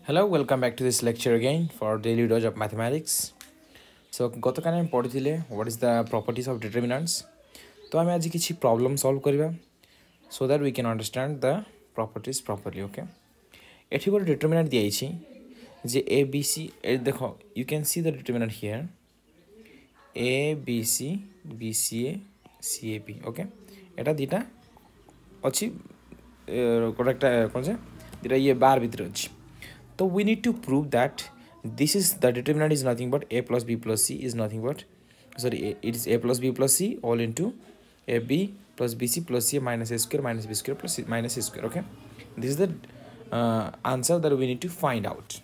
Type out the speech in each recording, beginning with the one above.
Hello, welcome back to this lecture again for daily dose of mathematics. So, गतकाल हम पढ़ी what is the properties of determinants. तो आम आज किसी problem solve करवा so that we can understand the properties properly. Okay. एठी गोटे determinant दिया इछि जे a b c देखो you can see the determinant here a b c b c a c a b. Okay. एटा दीटा अच्छी correct कौन से दीटा ये बार भीतर अच्छी. So we need to prove that this is the determinant is nothing but a plus b plus c is nothing but it is a plus b plus c all into a b plus bc plus c minus a square minus b square plus c minus a square. Okay, this is the answer that we need to find out.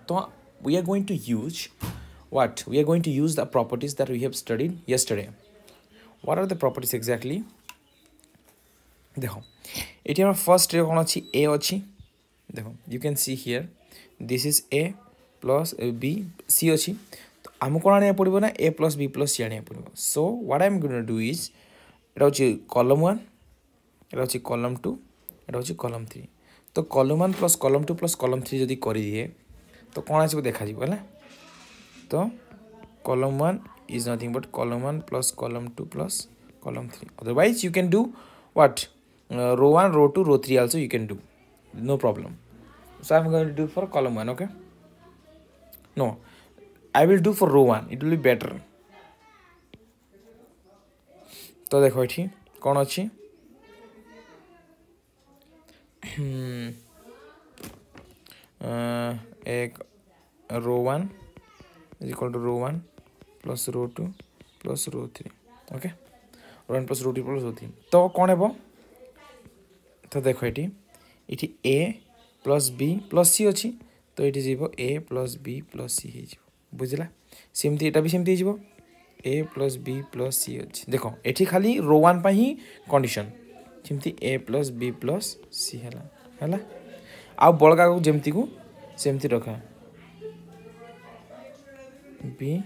So we are going to use what? We are going to use the properties that we have studied yesterday. What are the properties exactly? देखो ये हमारा first कौन अच्छी a अच्छी देखो you can see here this is a plus b c अच्छी तो आम कौन आने पड़ो ना a plus b plus c आने पड़ो. So what I am going to do is एटा होची column 1 एटा होची column 2 एटा होची column 3. तो column 1 plus column 2 plus column 3 जदि करि दिए तो कौन आसी देखा जीवो हला. तो column 1 is nothing but column 1 plus column 2 plus column 3. Otherwise you can do what? Row 1, row 2, row 3 also you can do. No problem. So I'm going to do for column 1, okay? No, I will do for row 1. It will be better. तो देखो ये कौन अच्छी एक row 1 is equal to row 1 plus row 2 plus row 3. Okay? row 1 plus row 2 plus row 3. तो कौन है वो? तो देखो ये a plus b plus c अच्छी तो ये जीवो a plus b plus c हो बुझला. सेमती एटा भी सेमती जीवो a plus b plus c अच्छी. देखो ये खाली रो 1 पर ही कंडीशन सेमती a plus b plus c है आ बड़का को जेमती को सेमती रखा b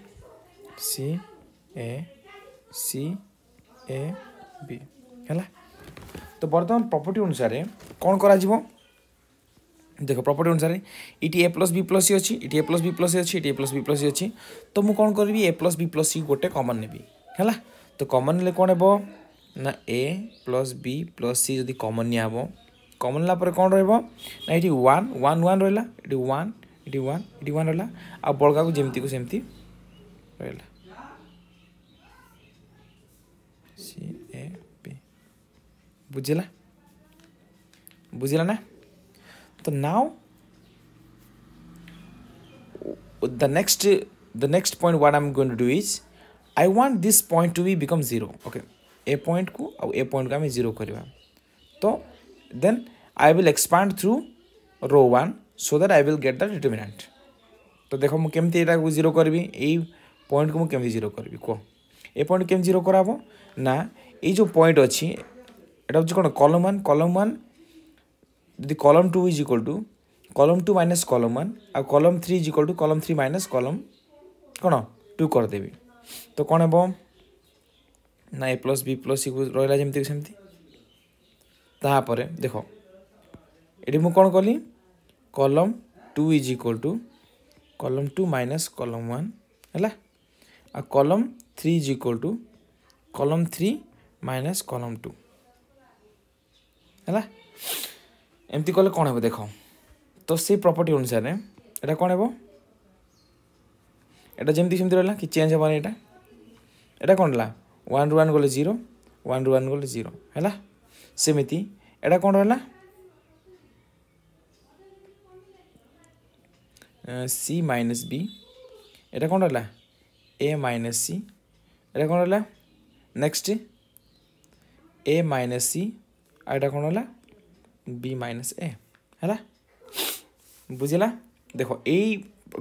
c a b है. तो बर्तमान प्रॉपर्टी अनुसार कौन करा जीवो देखो प्रॉपर्टी अनुसार ये a प्लस बी प्लस सी अच्छी ये a प्लस बी प्लस सी अच्छी ये a प्लस बी प्लस सी अच्छी तो मुझे कौन करी a प्लस बी प्लस सी गोटे कॉमन नेबी है. तो कॉमन ले कौन हेबो ना a प्लस बी प्लस सी जदि कॉमन निया हेबो कॉमन ला पर कौन रहबो ना ये 1 1 1 रहला ये 1 ये 1 ये 1 रहला आ बड़का को जेमती को सेमती रहला c a b बुझिला ना. So now the next point what I'm going to do is I want this point to be become 0. Okay, a point को और a point का मैं 0 करिवा. तो then I will expand through row 1 so that I will get the determinant. तो देखो मु केमती एटा को 0 करबी ए पॉइंट को मु केमती 0 करबी को ए पॉइंट केम 0 कराबो ना ए जो पॉइंट अछि एटा होची कोन column 1 the column 2 is equal to column 2 minus column 1 और column 3 is equal to column 3 minus column कौन 2 कर देबी. तो कौन हेबो ना a plus b plus c रहला जेमती सेमती ता परे देखो एडी मु कौन कली column 2 is equal to column 2 minus column 1 हैला और column 3 is equal to column 3 minus column 2 हैला. एमती कले कौन हे देखो तो से प्रॉपर्टी अनुसार एटा कौन हे एटा जेमती सेमती रहला कि चेंज हेबानी एटा कौन ला 1 ରୁ 1 गले 0 1 ରୁ 1 गले 0 हैला. सेमिति एटा कौन रहला c माइनस b एटा कौन रहला a माइनस c एटा कौन रहला नेक्स्ट a माइनस c एटा कौन रहला b माइनस a है बुझला. देखो यही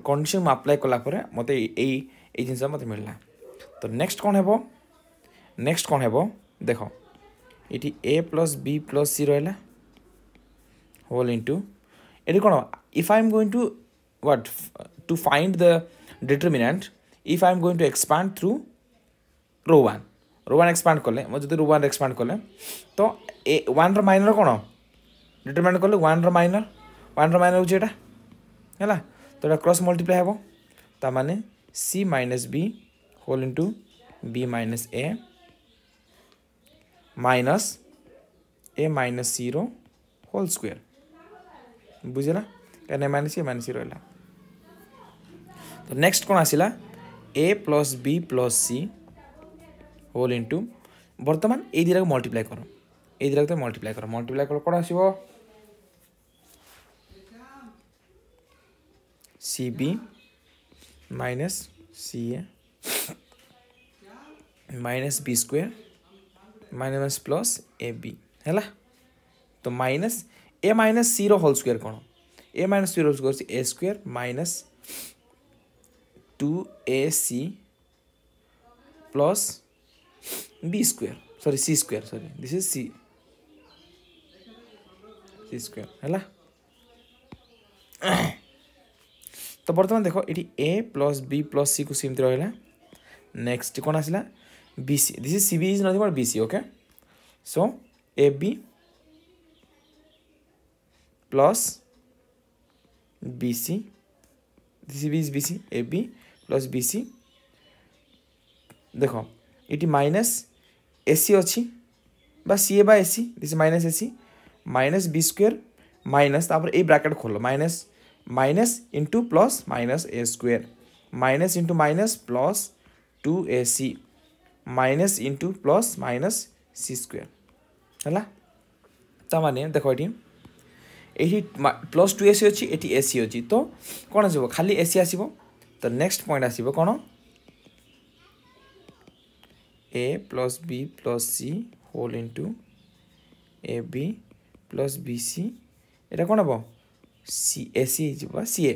कंडीशन में अप्लाई कला मत जिन मत मिलला. तो नेक्स्ट कौन हेबो देखो ये a plus b plus c रहा होल इंटू ये कौन if I am going to what to find the determinant if I am going to expand through row 1 expand कले मुझे रो 1 एक्सपांड कले तो ए 1 रो माइनर कौन डिटरमिनेंट कले 1 रो माइनर 1 रो माइनर होची एटा है तो ये क्रॉस मल्टीप्लाई हे ता माने C minus B whole into B minus A minus C रो होल स्क्वायर बुझेला कहीं माइनस सी रहा तो नेक्स्ट कौन आसला A plus B plus C whole into बर्तमान ये दुटा मल्टीप्लाई कर ये दुटा मल्टीप्लाई कर कौन आसो C B minus C A minus B square minus plus A B है तो माइनस ए माइनस सी रो होल स्क्वायर कौन ए माइनस सी रो square A square minus 2ac plus b square sorry c square sorry this is c square है तो बर्तमान देखो ये a plus b plus c को सेमती रहा नेक्स्ट कौन आसला bc this is cb is nothing but bc okay so ab plus bc this is bc ab plus bc देखो ये माइनस एसी अच्छी सी ए बा AC this minus AC minus B square minus तापर A bracket खोलो minus minus into plus minus A square minus into minus plus 2ac minus into plus minus C square है ताने देखो ये plus 2ac अच्छी ये AC अच्छी तो कौन आसो खाली एसी आसो तो नेक्स्ट पॉइंट आसो कौन A plus B plus C whole into A B plus B C ये कौन हम C A C C A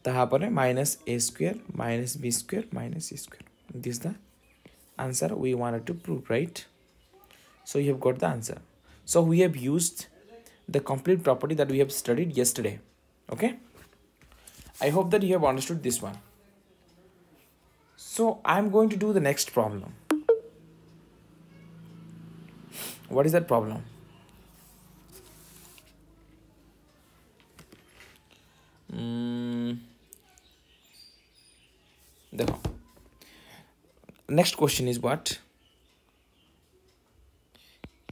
तापर minus A square minus B square minus C square this the answer we wanted to prove right so you have got the answer so we have used the complete property that we have studied yesterday okay I hope that you have understood this one so I'm going to do the next problem what is that problem देखो next question is what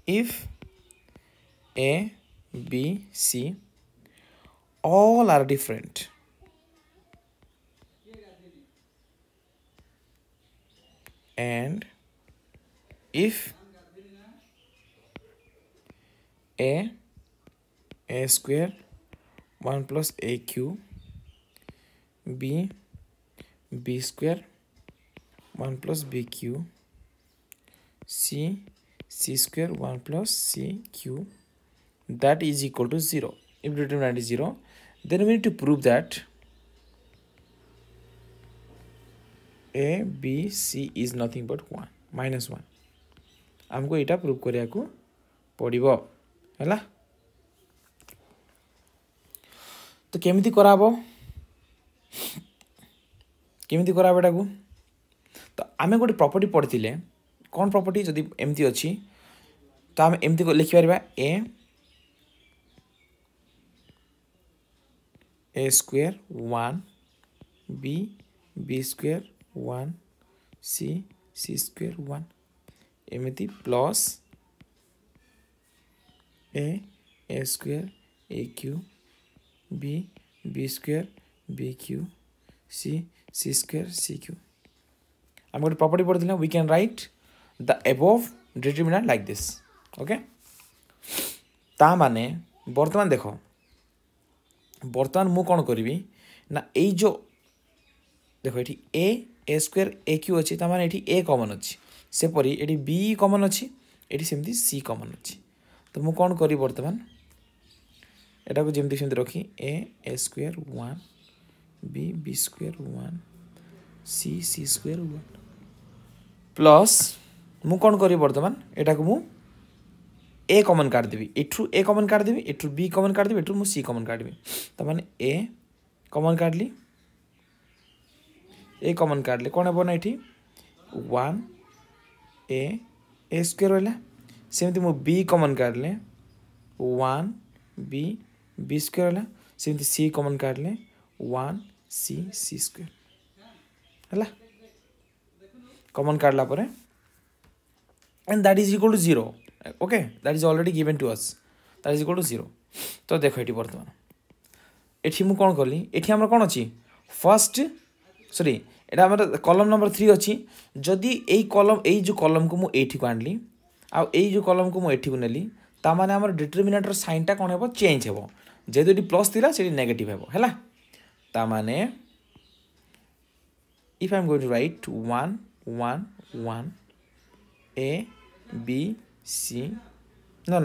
if A, B, C all are different and if A square 1 plus AQ B square 1 plus BQ C square 1 plus CQ that is equal to 0. If determinant is 0, then we need to prove that A, B, C is nothing but 1, minus 1. हमको इटा prove करिया को पड़िबो हैला तो केमिति कराबो एटा को तो आमे गोटे प्रॉपर्टी पढ़िथिले कौन प्रॉपर्टी जदि एमती अच्छी तो आम एमती लिखि पारिबा A square 1 B square 1 C square 1 एमती plus A square A cube B square B cube C square C cube आम गोटे प्रॉपर्टी पढ़ी we can write the above determinant like this okay ता माने बर्तमान देखो बर्तमान मु कौन करी ना ये जो देखो ये ए स्क्वायर ए क्यू अच्छी ता माने ये ए कॉमन अच्छी सेपरी ये बी कॉमन अच्छी ये सेमती सी कॉमन अच्छी तो मु कौन करी बर्तमान एटा को जेमती सेमती रखी ए square 1 B square 1 C square 1 plus मु कौन करी बर्तमान एटा को मु ए कॉमन काट देबी एठू ए कॉमन काट देबी एठू बी कॉमन काट देबी एठू मु सी कॉमन काट देबी त माने ए कॉमन काटली ए कॉमन काटले कोन हेबो ना एठी 1 ए स्क्वायर होला सेमती मु बी कॉमन काटले 1 बी स्क्वायर होला सेमती सी कॉमन काटले 1 सी सी स्क्वायर है कॉमन काटला परे and that is equal to 0 okay that is already given to us that is equal to 0 तो देखो ये बर्तमान एठी मु कौन कली एठी हमर कौन अछि फर्स्ट सॉरी एटा हमर कॉलम नंबर 3 अछि जदी एई कॉलम एई जो कॉलम को मु एठी को आनली आ एई जो कॉलम को मु एठी को नेली ता माने हमर डिटरमिनेंटर साइन टा कोन हेबो चेंज हेबो जेदो डी प्लस थिला सेडी नेगेटिव हेबो हैला ता माने if I am going to write 1 1 1 a b c no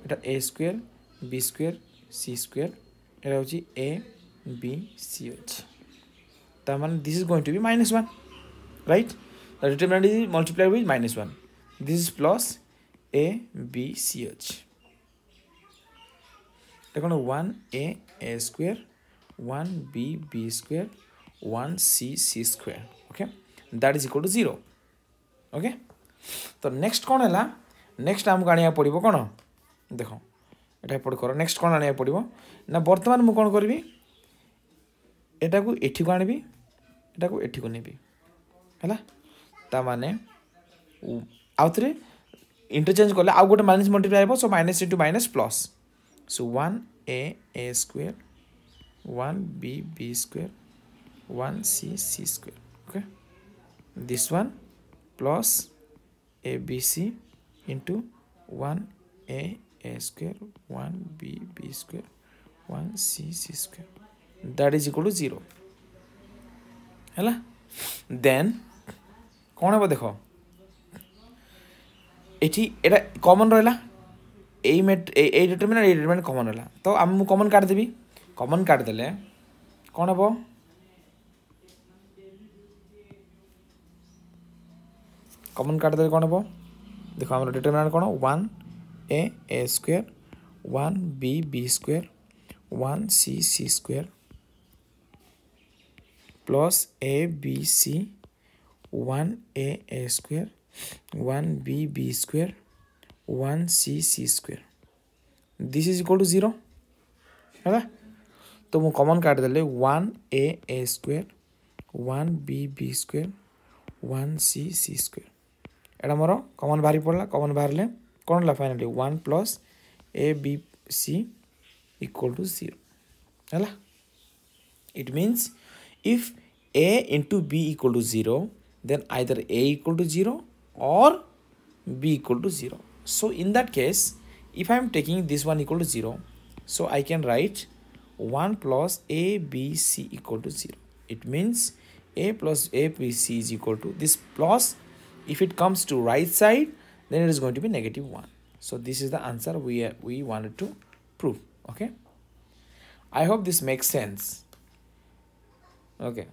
এটা a square b square c square এটা হচ্ছে a b c হচ্ছে তার মানে this is going to be -1 right the determinant is multiplied with -1 this is plus a b c হচ্ছে দেখুন 1 a square 1 b b square 1 c c square okay that is equal to 0 okay तो next कौन है next आमको आने पड़ो कौन देख ये एपट कर नेक्स्ट कौन आने पड़ो ना बर्तमान मुझे कौन करी एटा को एठी को आनबी एटा को एठी को नेबी है ताने आउ थे इंटरचेंज कले आउ गोटे माइनस मल्टीप्लाई हो so minus into minus plus so 1 a square 1 b b square 1 c c square okay this one plus a b c into 1 a square 1 b b square 1 c c square that is equal to 0 है then कौन है देखो एठी एटा common रहला ए determinant common है तो आम common काट देवी कॉमन काट देले कौन हम कॉमन काट देले कौन हम देखो हमारे डिटरमिनेंट कौन 1 a square 1 b b square 1 c c square plus a b c 1 a square 1 b b square 1 c c square this is equal to 0 है तो मु कॉमन काट देले 1 a square 1 b b square 1 c c square एटा मोर common बाहरी पड़ला common बाहर ले कौन ला finally 1 plus a b c equal to 0 है it means if a into b equal to 0 then either a equal to 0 or b equal to 0 so in that case if I am taking this one equal to 0 so I can write 1 plus a b c equal to 0 it means a plus a b c is equal to this plus if it comes to right side then it is going to be -1 so this is the answer we wanted to prove okay I hope this makes sense okay